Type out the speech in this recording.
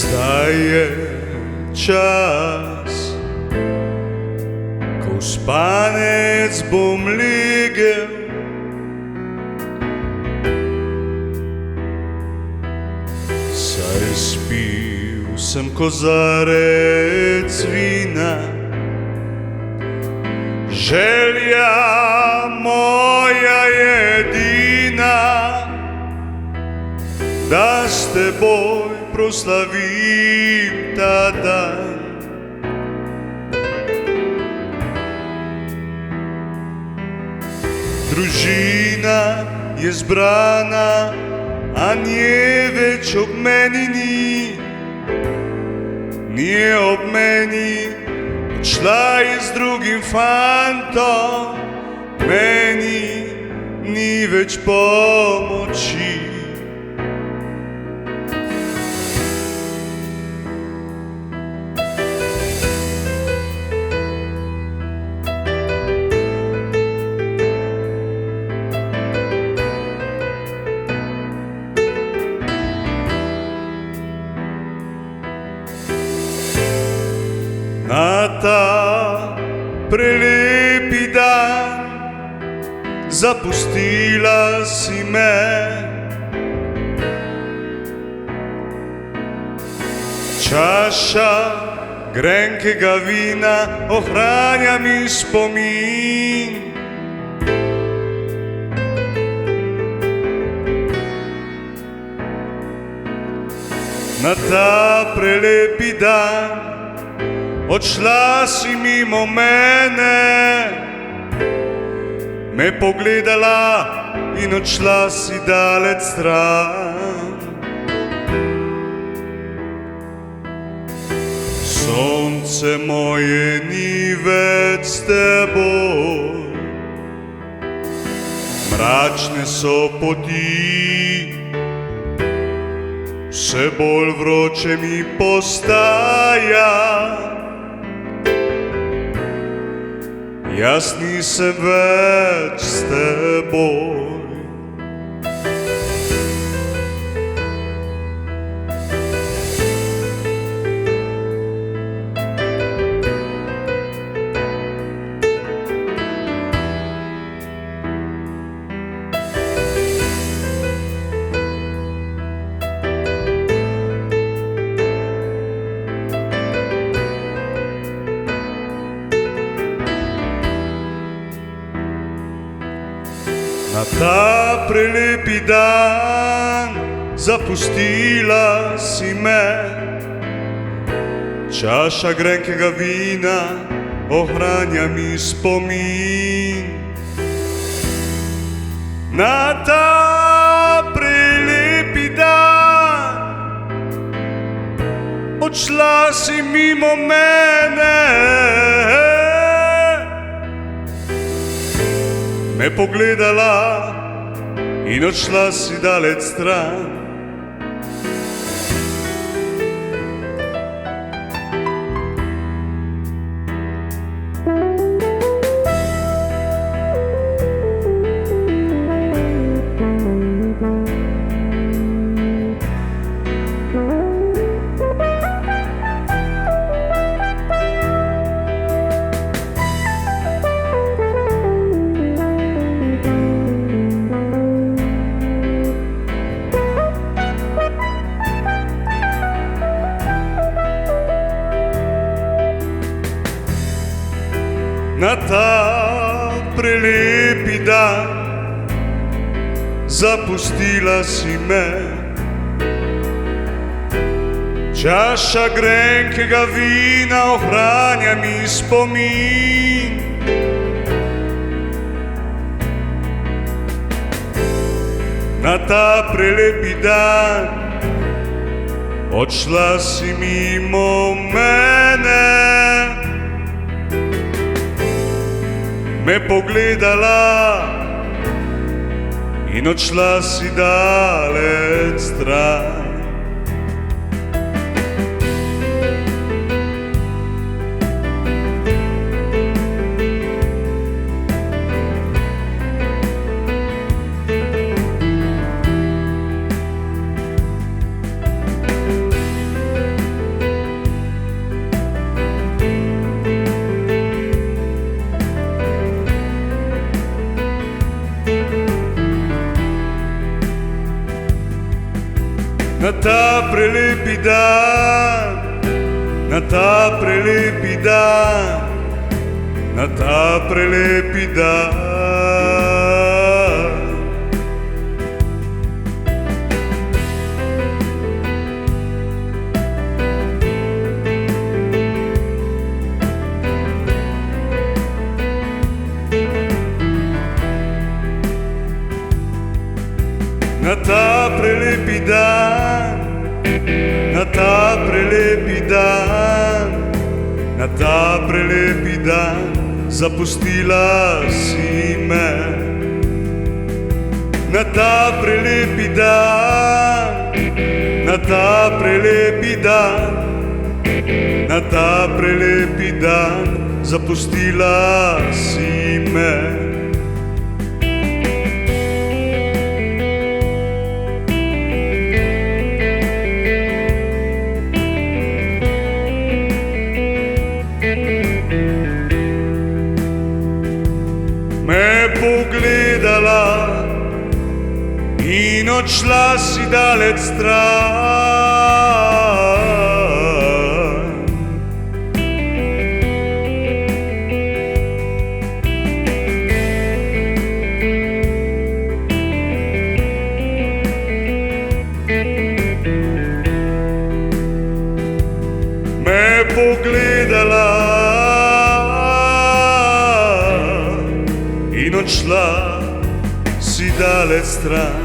Zdaj je čas, ko v spanec bom legel. Saj spil sem kozarec vina, želja moja edina, da s teboj proslavim ta dan. Družina je zbrana, a nje več ob meni ni. Nije ob meni, odšla je z drugim fantom, meni ni več pomoči. Na ta prelepi dan zapustila si me. Čaša grenkega vina ohranja mi spomin. Na ta prelepi dan odšla si mimo mene, me pogledala in odšla si daleč stran. Sonce moje ni več s teboj, mračne so poti, vse bolj vroče mi postaja. Jaz nisem več s teboj. Na ta prelepi dan zapustila si me. Čaša grenkega vina ohranja mi spomin. Na ta prelepi dan odšla si mimo mene, me pogledala in odšla si daleč stran. Na ta prelepi dan zapustila si me. Čaša grenkega vina ohranja mi spomin. Na ta prelepi dan odšla si mimo mene, me pogledala in odšla si daleč stran. na ta prelepi dan, na ta prelepi dan, na ta prelepi dan. Na ta prelepi dan, na ta prelepi dan, na ta prelepi dan, zapustila si me. Na ta prelepi dan, na ta prelepi dan, na ta prelepi dan, zapustila si me. Me pogledala in odšla si daleč stran. Me pogledala in odšla si daleč stran.